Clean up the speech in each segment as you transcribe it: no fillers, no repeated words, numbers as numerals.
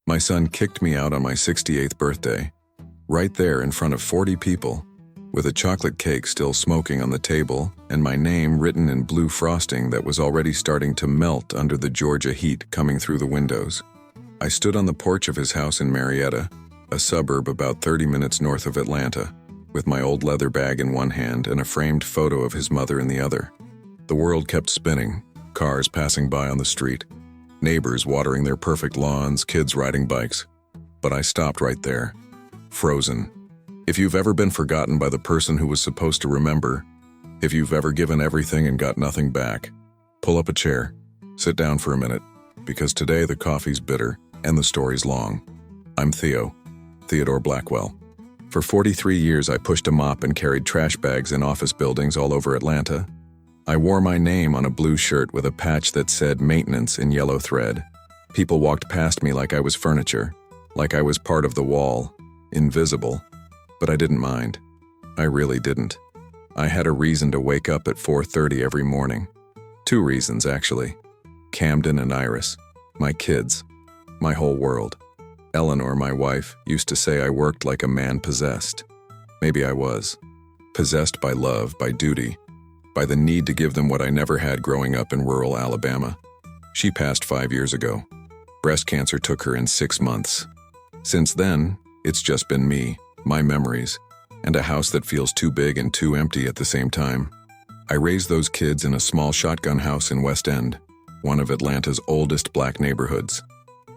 My son kicked me out on my 68th birthday, right there in front of 40 people, with a chocolate cake still smoking on the table and my name written in blue frosting that was already starting to melt under the Georgia heat coming through the windows. I stood on the porch of his house in Marietta, a suburb about 30 minutes north of Atlanta, with my old leather bag in one hand and a framed photo of his mother in the other. The world kept spinning, cars passing by on the street, neighbors watering their perfect lawns, kids riding bikes. But I stopped right there, frozen. If you've ever been forgotten by the person who was supposed to remember, if you've ever given everything and got nothing back, pull up a chair, sit down for a minute, because today the coffee's bitter and the story's long. I'm Theodore Blackwell. For 43 years I pushed a mop and carried trash bags in office buildings all over Atlanta. I wore my name on a blue shirt with a patch that said maintenance in yellow thread. People walked past me like I was furniture, like I was part of the wall, invisible. But I didn't mind. I really didn't. I had a reason to wake up at 4:30 every morning. 2 reasons, actually. Camden and Iris, my kids, my whole world. Eleanor, my wife, used to say I worked like a man possessed. Maybe I was. Possessed by love, by duty, by the need to give them what I never had growing up in rural Alabama. She passed 5 years ago. Breast cancer took her in 6 months. Since then, it's just been me, my memories, and a house that feels too big and too empty at the same time. I raised those kids in a small shotgun house in West End, one of Atlanta's oldest black neighborhoods.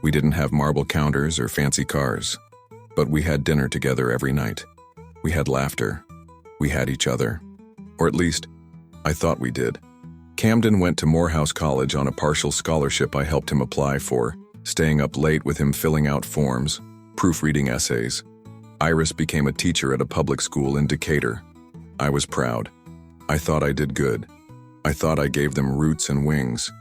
We didn't have marble counters or fancy cars, but we had dinner together every night. We had laughter. We had each other. Or at least, I thought we did. Camden went to Morehouse College on a partial scholarship I helped him apply for, staying up late with him filling out forms, proofreading essays. Iris became a teacher at a public school in Decatur. I was proud. I thought I did good. I thought I gave them roots and wings.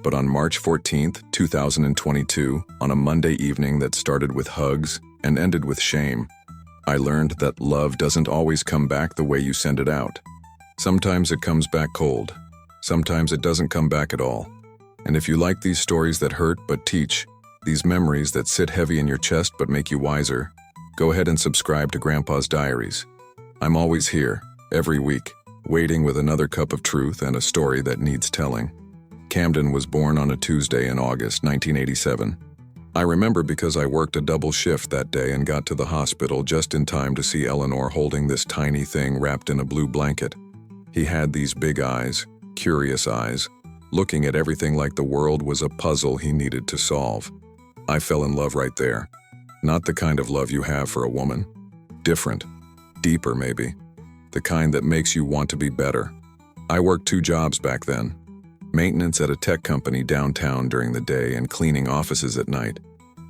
But on March 14th, 2022, on a Monday evening that started with hugs and ended with shame, I learned that love doesn't always come back the way you send it out. Sometimes it comes back cold. Sometimes it doesn't come back at all. And if you like these stories that hurt but teach, these memories that sit heavy in your chest but make you wiser, go ahead and subscribe to Grandpa's Diaries. I'm always here, every week, waiting with another cup of truth and a story that needs telling. Camden was born on a Tuesday in August 1987. I remember because I worked a double shift that day and got to the hospital just in time to see Eleanor holding this tiny thing wrapped in a blue blanket. He had these big eyes, curious eyes, looking at everything like the world was a puzzle he needed to solve. I fell in love right there. Not the kind of love you have for a woman. Different. Deeper, maybe. The kind that makes you want to be better. I worked 2 jobs back then. Maintenance at a tech company downtown during the day and cleaning offices at night.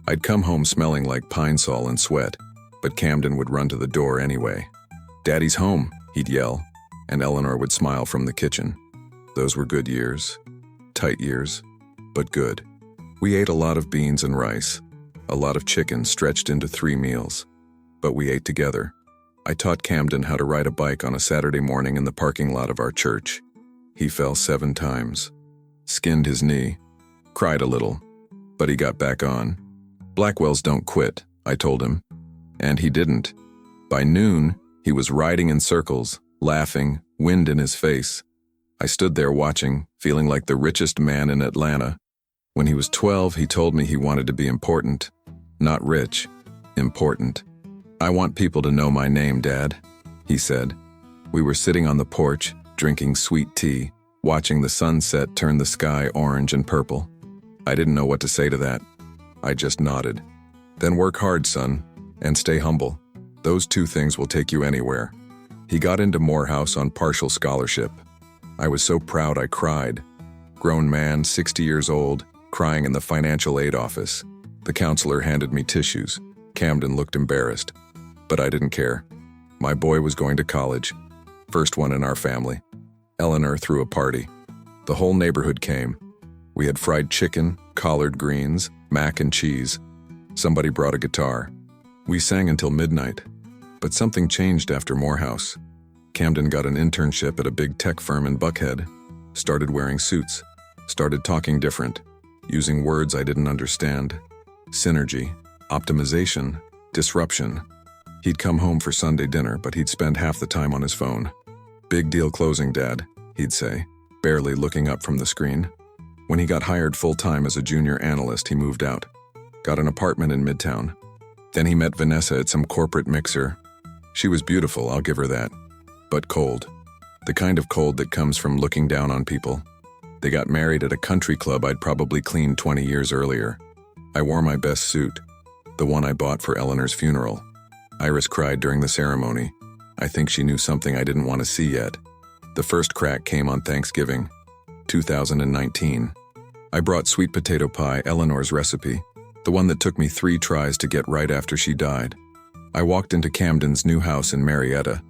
I'd come home smelling like pine sol and sweat, but Camden would run to the door anyway. "Daddy's home," he'd yell, and Eleanor would smile from the kitchen. Those were good years. Tight years, but good. We ate a lot of beans and rice, a lot of chicken stretched into 3 meals. But we ate together. I taught Camden how to ride a bike on a Saturday morning in the parking lot of our church. He fell 7 times. Skinned his knee, cried a little, but he got back on. Blackwells don't quit, I told him. And he didn't. By noon, he was riding in circles, laughing, wind in his face. I stood there watching, feeling like the richest man in Atlanta. When he was 12, he told me he wanted to be important. Not rich, important. "I want people to know my name, Dad," he said. We were sitting on the porch, drinking sweet tea, watching the sunset turn the sky orange and purple. I didn't know what to say to that. I just nodded. "Then work hard, son, and stay humble. Those 2 things will take you anywhere." He got into Morehouse on partial scholarship. I was so proud I cried. Grown man, 60 years old, crying in the financial aid office. The counselor handed me tissues. Camden looked embarrassed, but I didn't care. My boy was going to college. First one in our family. Eleanor threw a party. The whole neighborhood came. We had fried chicken, collard greens, mac and cheese. Somebody brought a guitar. We sang until midnight. But something changed after Morehouse. Camden got an internship at a big tech firm in Buckhead. Started wearing suits. Started talking different. Using words I didn't understand. Synergy, Optimization, disruption. He'd come home for Sunday dinner, but he'd spend half the time on his phone. "Big deal closing, Dad," he'd say, barely looking up from the screen. When he got hired full-time as a junior analyst, he moved out. Got an apartment in Midtown. Then he met Vanessa at some corporate mixer. She was beautiful, I'll give her that. But cold. The kind of cold that comes from looking down on people. They got married at a country club I'd probably cleaned 20 years earlier. I wore my best suit, the one I bought for Eleanor's funeral. Iris cried during the ceremony. I think she knew something I didn't want to see yet. The first crack came on Thanksgiving, 2019. I brought sweet potato pie, Eleanor's recipe, the one that took me 3 tries to get right after she died. I walked into Camden's new house in Marietta,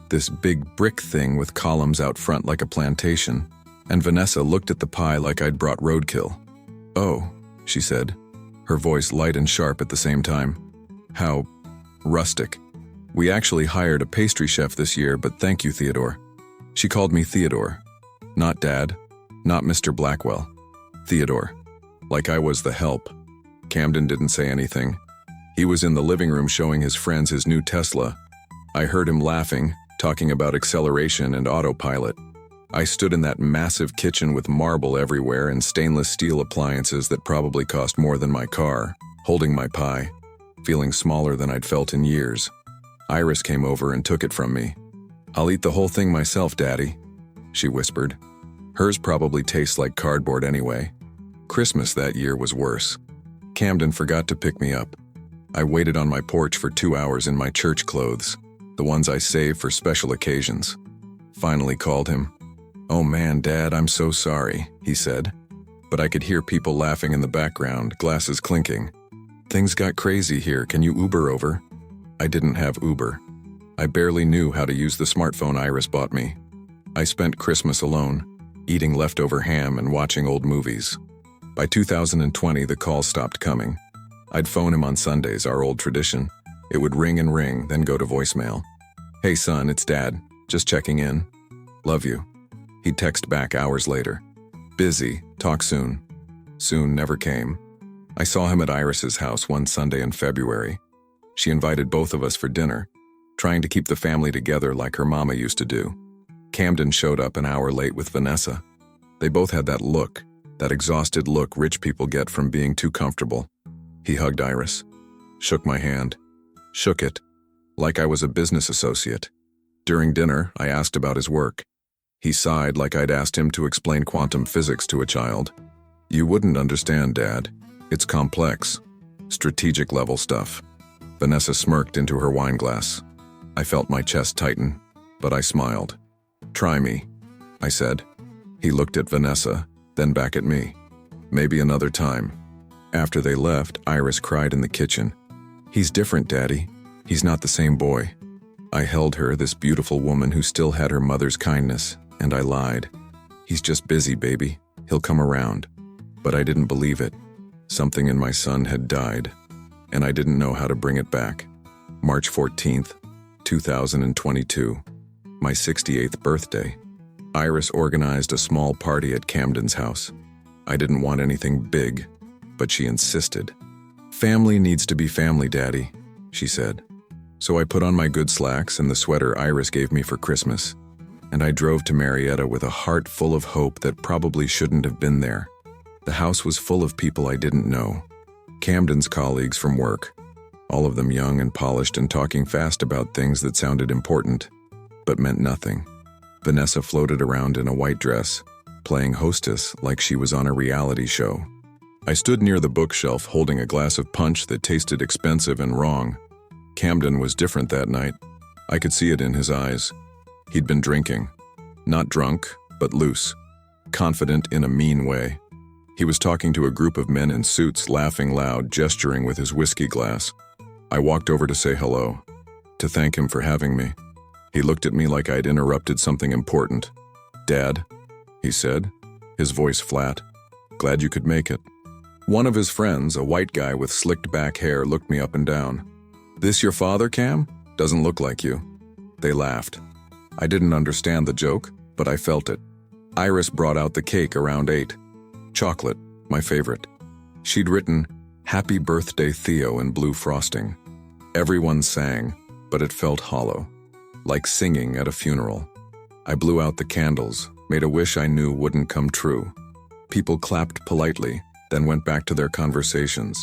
this big brick thing with columns out front like a plantation, and Vanessa looked at the pie like I'd brought roadkill. "Oh," she said, her voice light and sharp at the same time. "How rustic. We actually hired a pastry chef this year, but thank you, Theodore." She called me Theodore. Not Dad, not Mr. Blackwell. Theodore. Like I was the help. Camden didn't say anything. He was in the living room showing his friends his new Tesla. I heard him laughing, talking about acceleration and autopilot. I stood in that massive kitchen with marble everywhere and stainless steel appliances that probably cost more than my car, holding my pie, feeling smaller than I'd felt in years. Iris came over and took it from me. "I'll eat the whole thing myself, Daddy," she whispered. Hers probably tastes like cardboard anyway. Christmas that year was worse. Camden forgot to pick me up. I waited on my porch for 2 hours in my church clothes, the ones I saved for special occasions. Finally called him. "Oh man, Dad, I'm so sorry," he said. But I could hear people laughing in the background, glasses clinking. "Things got crazy here, can you Uber over?" I didn't have Uber. I barely knew how to use the smartphone Iris bought me. I spent Christmas alone, eating leftover ham and watching old movies. By 2020, the calls stopped coming. I'd phone him on Sundays, our old tradition. It would ring and ring, then go to voicemail. "Hey son, it's Dad. Just checking in. Love you." He'd text back hours later. "Busy. Talk soon." Soon never came. I saw him at Iris's house one Sunday in February. She invited both of us for dinner, trying to keep the family together like her mama used to do. Camden showed up an hour late with Vanessa. They both had that look, that exhausted look rich people get from being too comfortable. He hugged Iris, shook my hand, shook it, like I was a business associate. During dinner, I asked about his work. He sighed like I'd asked him to explain quantum physics to a child. "You wouldn't understand, Dad. It's complex, strategic level stuff." Vanessa smirked into her wine glass. I felt my chest tighten, but I smiled. "Try me," I said. He looked at Vanessa, then back at me. "Maybe another time." After they left, Iris cried in the kitchen. "He's different, Daddy. He's not the same boy." I held her, this beautiful woman who still had her mother's kindness, and I lied. "He's just busy, baby. He'll come around." But I didn't believe it. Something in my son had died, and I didn't know how to bring it back. March 14th, 2022. My 68th birthday. Iris organized a small party at Camden's house. I didn't want anything big, but she insisted. "Family needs to be family, Daddy," she said. So I put on my good slacks and the sweater Iris gave me for Christmas, and I drove to Marietta with a heart full of hope that probably shouldn't have been there. The house was full of people I didn't know. Camden's colleagues from work, all of them young and polished and talking fast about things that sounded important, but meant nothing. Vanessa floated around in a white dress, playing hostess like she was on a reality show. I stood near the bookshelf holding a glass of punch that tasted expensive and wrong. Camden was different that night. I could see it in his eyes. He'd been drinking. Not drunk, but loose. Confident in a mean way. He was talking to a group of men in suits, laughing loud, gesturing with his whiskey glass. I walked over to say hello, to thank him for having me. He looked at me like I'd interrupted something important. "Dad," he said, his voice flat. "Glad you could make it." One of his friends, a white guy with slicked back hair, looked me up and down. "This your father, Cam? Doesn't look like you." They laughed. I didn't understand the joke, but I felt it. Iris brought out the cake around 8. Chocolate, my favorite. She'd written, "Happy Birthday, Theo" in blue frosting. Everyone sang, but it felt hollow, like singing at a funeral. I blew out the candles, made a wish I knew wouldn't come true. People clapped politely, then went back to their conversations.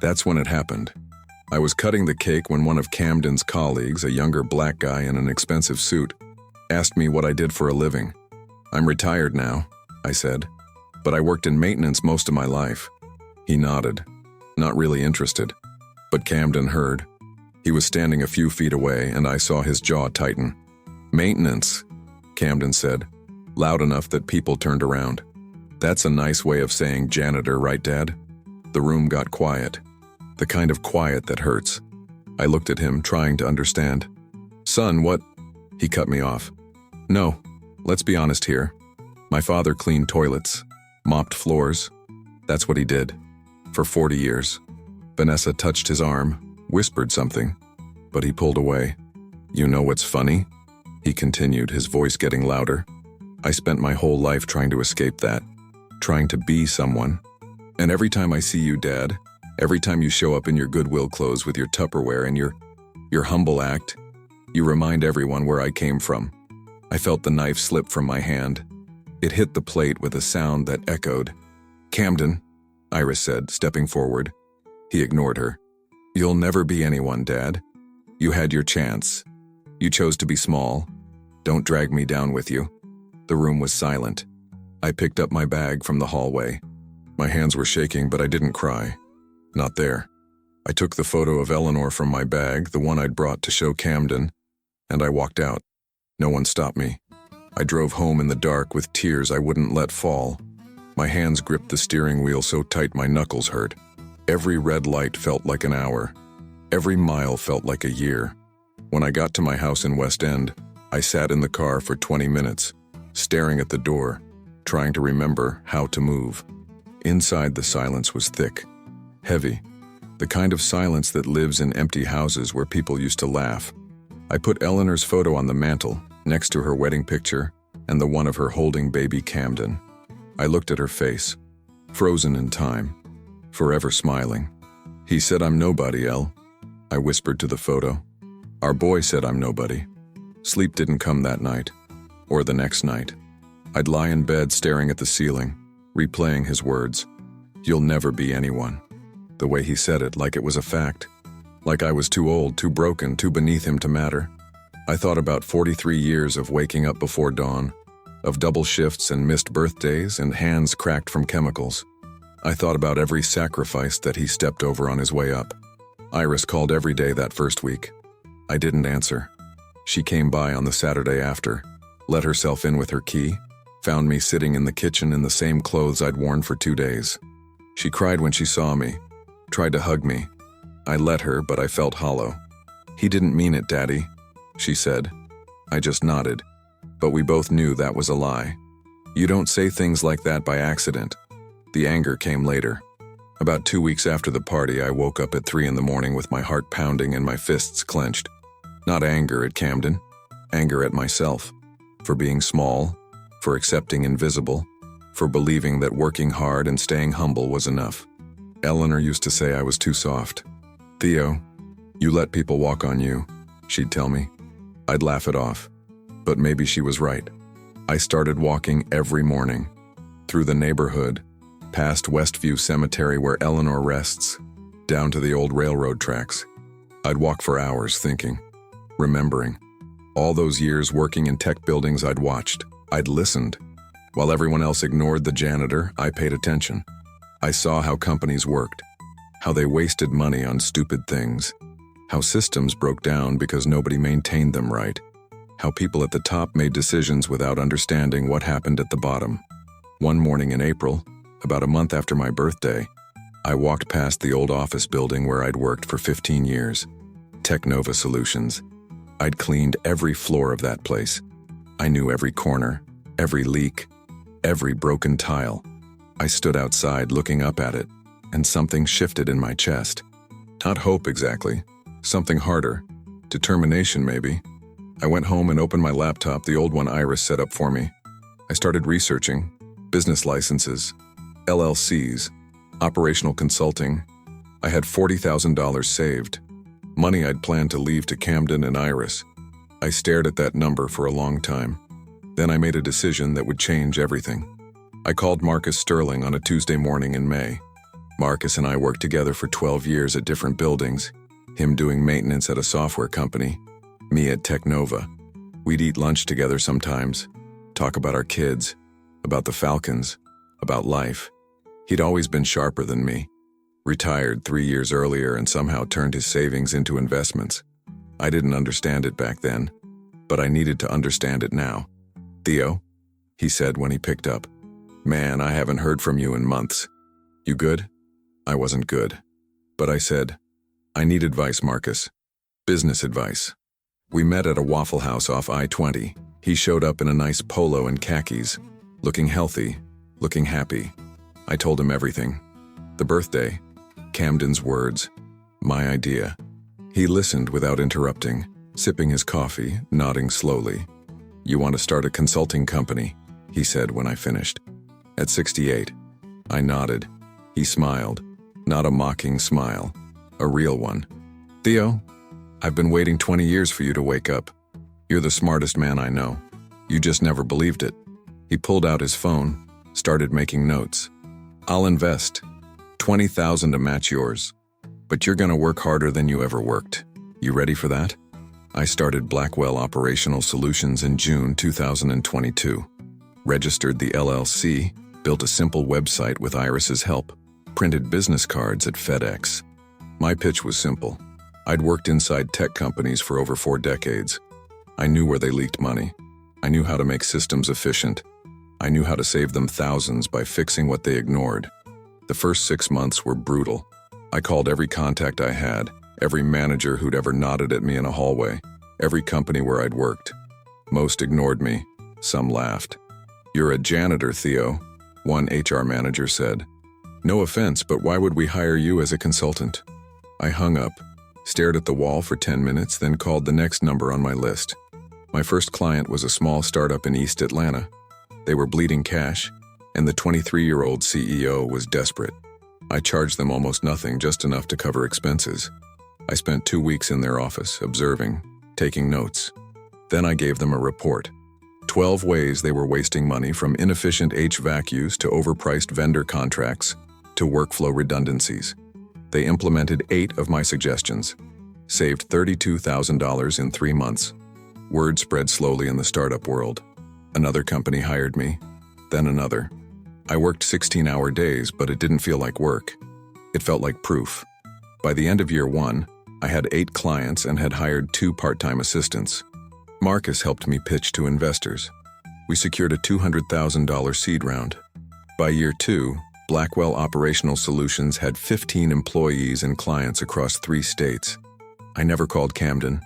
That's when it happened. I was cutting the cake when one of Camden's colleagues, a younger black guy in an expensive suit, asked me what I did for a living. "I'm retired now," I said, "but I worked in maintenance most of my life." He nodded, not really interested. But Camden heard. He was standing a few feet away, and I saw his jaw tighten. "Maintenance," Camden said, loud enough that people turned around. "That's a nice way of saying janitor, right, Dad?" The room got quiet. The kind of quiet that hurts. I looked at him, trying to understand. "Son, what?" He cut me off. "No, let's be honest here. My father cleaned toilets, mopped floors. That's what he did. For 40 years. Vanessa touched his arm, whispered something, but he pulled away. "You know what's funny?" He continued, his voice getting louder. "I spent my whole life trying to escape that, trying to be someone. And every time I see you, Dad, every time you show up in your Goodwill clothes with your Tupperware and your humble act, you remind everyone where I came from." I felt the knife slip from my hand. It hit the plate with a sound that echoed. "Camden," Iris said, stepping forward. He ignored her. "You'll never be anyone, Dad. You had your chance. You chose to be small. Don't drag me down with you." The room was silent. I picked up my bag from the hallway. My hands were shaking, but I didn't cry. Not there. I took the photo of Eleanor from my bag, the one I'd brought to show Camden, and I walked out. No one stopped me. I drove home in the dark with tears I wouldn't let fall. My hands gripped the steering wheel so tight my knuckles hurt. Every red light felt like an hour. Every mile felt like a year. When I got to my house in West End, I sat in the car for 20 minutes, staring at the door, trying to remember how to move. Inside, the silence was thick, heavy, the kind of silence that lives in empty houses where people used to laugh. I put Eleanor's photo on the mantle, next to her wedding picture and the one of her holding baby Camden. I looked at her face, frozen in time, forever smiling. "He said I'm nobody, El," I whispered to the photo. "Our boy said I'm nobody." Sleep didn't come that night, or the next night. I'd lie in bed staring at the ceiling, replaying his words. "You'll never be anyone." The way he said it, like it was a fact. Like I was too old, too broken, too beneath him to matter. I thought about 43 years of waking up before dawn, of double shifts and missed birthdays and hands cracked from chemicals. I thought about every sacrifice that he stepped over on his way up. Iris called every day that first week. I didn't answer. She came by on the Saturday after, let herself in with her key, found me sitting in the kitchen in the same clothes I'd worn for 2 days. She cried when she saw me, tried to hug me. I let her, but I felt hollow. "He didn't mean it, Daddy," she said. I just nodded, but we both knew that was a lie. You don't say things like that by accident. The anger came later. About 2 weeks after the party, I woke up at 3 in the morning with my heart pounding and my fists clenched. Not anger at Camden, anger at myself, for being small, for accepting invisible, for believing that working hard and staying humble was enough. Eleanor used to say I was too soft. "Theo, you let people walk on you," she'd tell me. I'd laugh it off, but maybe she was right. I started walking every morning, through the neighborhood, past Westview Cemetery where Eleanor rests, down to the old railroad tracks. I'd walk for hours thinking, remembering. All those years working in tech buildings I'd watched, I'd listened. While everyone else ignored the janitor, I paid attention. I saw how companies worked, how they wasted money on stupid things, how systems broke down because nobody maintained them right, how people at the top made decisions without understanding what happened at the bottom. One morning in April, about a month after my birthday, I walked past the old office building where I'd worked for 15 years, Technova Solutions. I'd cleaned every floor of that place. I knew every corner, every leak, every broken tile. I stood outside looking up at it, and something shifted in my chest. Not hope exactly, something harder. Determination maybe. I went home and opened my laptop, the old one Iris set up for me. I started researching business licenses, LLCs, operational consulting, I had $40,000 saved, money I'd planned to leave to Camden and Iris. I stared at that number for a long time. Then I made a decision that would change everything. I called Marcus Sterling on a Tuesday morning in May. Marcus and I worked together for 12 years at different buildings, him doing maintenance at a software company, me at Technova. We'd eat lunch together sometimes, talk about our kids, about the Falcons, about life. He'd always been sharper than me. Retired 3 years earlier and somehow turned his savings into investments. I didn't understand it back then, but I needed to understand it now. "Theo," he said when he picked up. "Man, I haven't heard from you in months. You good?" I wasn't good. But I said, "I need advice, Marcus. Business advice." We met at a Waffle House off I-20. He showed up in a nice polo and khakis, looking healthy, looking happy. I told him everything. The birthday, Camden's words, my idea. He listened without interrupting, sipping his coffee, nodding slowly. "You want to start a consulting company," he said when I finished. At 68, I nodded. He smiled, not a mocking smile, a real one. "Theo, I've been waiting 20 years for you to wake up. You're the smartest man I know. You just never believed it." He pulled out his phone, started making notes. "I'll invest. 20,000 to match yours. But you're gonna work harder than you ever worked. You ready for that?" I started Blackwell Operational Solutions in June 2022. Registered the LLC, built a simple website with Iris's help, printed business cards at FedEx. My pitch was simple. I'd worked inside tech companies for over 4 decades. I knew where they leaked money. I knew how to make systems efficient. I knew how to save them thousands by fixing what they ignored. The first 6 months were brutal. I called every contact I had, every manager who'd ever nodded at me in a hallway, every company where I'd worked. Most ignored me. Some laughed. "You're a janitor, Theo," one HR manager said. "No offense, but why would we hire you as a consultant?" I hung up, stared at the wall for 10 minutes, then called the next number on my list. My first client was a small startup in East Atlanta. They were bleeding cash, and the 23-year-old CEO was desperate. I charged them almost nothing, just enough to cover expenses. I spent 2 weeks in their office, observing, taking notes. Then I gave them a report. 12 ways they were wasting money, from inefficient HVAC use to overpriced vendor contracts to workflow redundancies. They implemented 8 of my suggestions, saved $32,000 in 3 months. Word spread slowly in the startup world. Another company hired me, then another. I worked 16-hour days, but it didn't feel like work. It felt like proof. By the end of year 1, I had 8 clients and had hired 2 part-time assistants. Marcus helped me pitch to investors. We secured a $200,000 seed round. By year 2, Blackwell Operational Solutions had 15 employees and clients across 3 states. I never called Camden,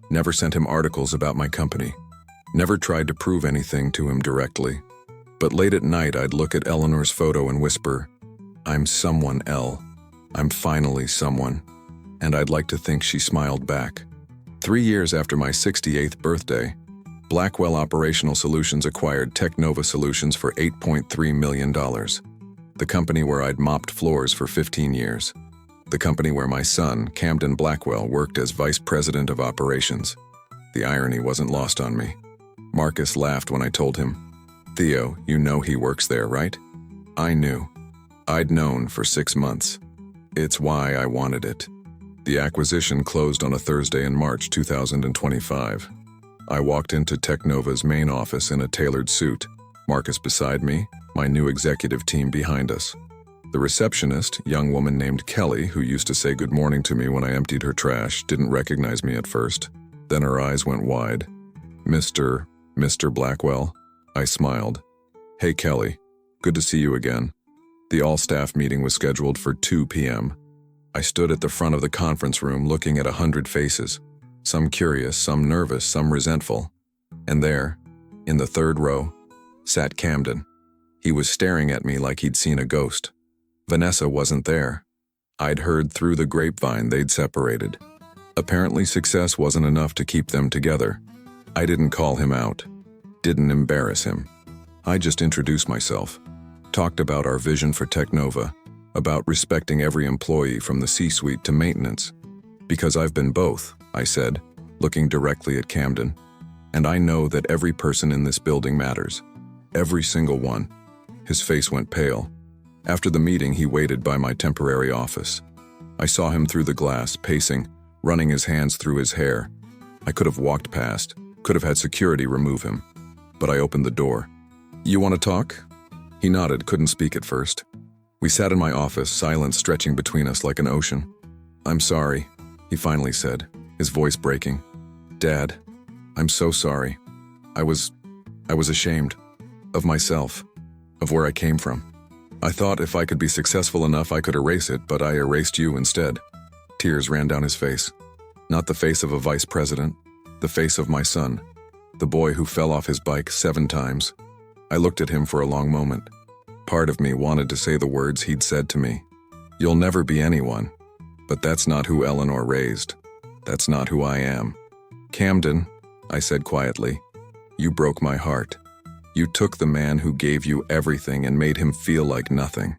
never sent him articles about my company, never tried to prove anything to him directly. But late at night, I'd look at Eleanor's photo and whisper, "I'm someone, Elle. I'm finally someone." And I'd like to think she smiled back. 3 years after my 68th birthday, Blackwell Operational Solutions acquired Technova Solutions for $8.3 million. The company where I'd mopped floors for 15 years. The company where my son, Camden Blackwell, worked as Vice President of Operations. The irony wasn't lost on me. Marcus laughed when I told him, "Theo, you know he works there, right?" I knew. I'd known for 6 months. It's why I wanted it. The acquisition closed on a Thursday in March 2025. I walked into Technova's main office in a tailored suit, Marcus beside me, my new executive team behind us. The receptionist, young woman named Kelly, who used to say good morning to me when I emptied her trash, didn't recognize me at first. Then her eyes went wide. Mr. Blackwell?" I smiled. "Hey, Kelly. Good to see you again." The all-staff meeting was scheduled for 2 p.m. I stood at the front of the conference room looking at 100 faces, some curious, some nervous, some resentful. And there, in the 3rd row, sat Camden. He was staring at me like he'd seen a ghost. Vanessa wasn't there. I'd heard through the grapevine they'd separated. Apparently success wasn't enough to keep them together. I didn't call him out. Didn't embarrass him. I just introduced myself, talked about our vision for Technova, about respecting every employee from the C-suite to maintenance. Because I've been both, I said, looking directly at Camden. And I know that every person in this building matters. Every single one. His face went pale. After the meeting, he waited by my temporary office. I saw him through the glass, pacing, running his hands through his hair. I could have walked past, could have had security remove him. But I opened the door. "You want to talk?" He nodded, couldn't speak at first. We sat in my office, silence stretching between us like an ocean. "I'm sorry," he finally said, his voice breaking. "Dad, I'm so sorry. I was ashamed. Of myself. Of where I came from. I thought if I could be successful enough I could erase it, but I erased you instead." Tears ran down his face. Not the face of a vice president, the face of my son, the boy who fell off his bike 7 times. I looked at him for a long moment. Part of me wanted to say the words he'd said to me. "You'll never be anyone." But that's not who Eleanor raised. That's not who I am. "Camden," I said quietly, "you broke my heart. You took the man who gave you everything and made him feel like nothing.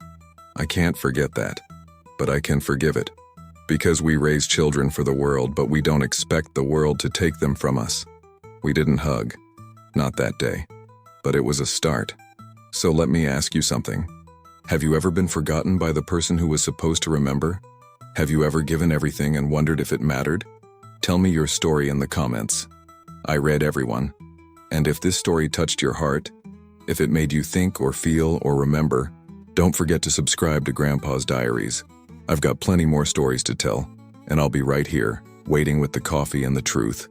I can't forget that, but I can forgive it. Because we raise children for the world, but we don't expect the world to take them from us. We didn't hug. Not that day. But it was a start. So let me ask you something. Have you ever been forgotten by the person who was supposed to remember? Have you ever given everything and wondered if it mattered? Tell me your story in the comments. I read everyone. And if this story touched your heart, if it made you think or feel or remember, don't forget to subscribe to Grandpa's Diaries. I've got plenty more stories to tell, and I'll be right here, waiting with the coffee and the truth.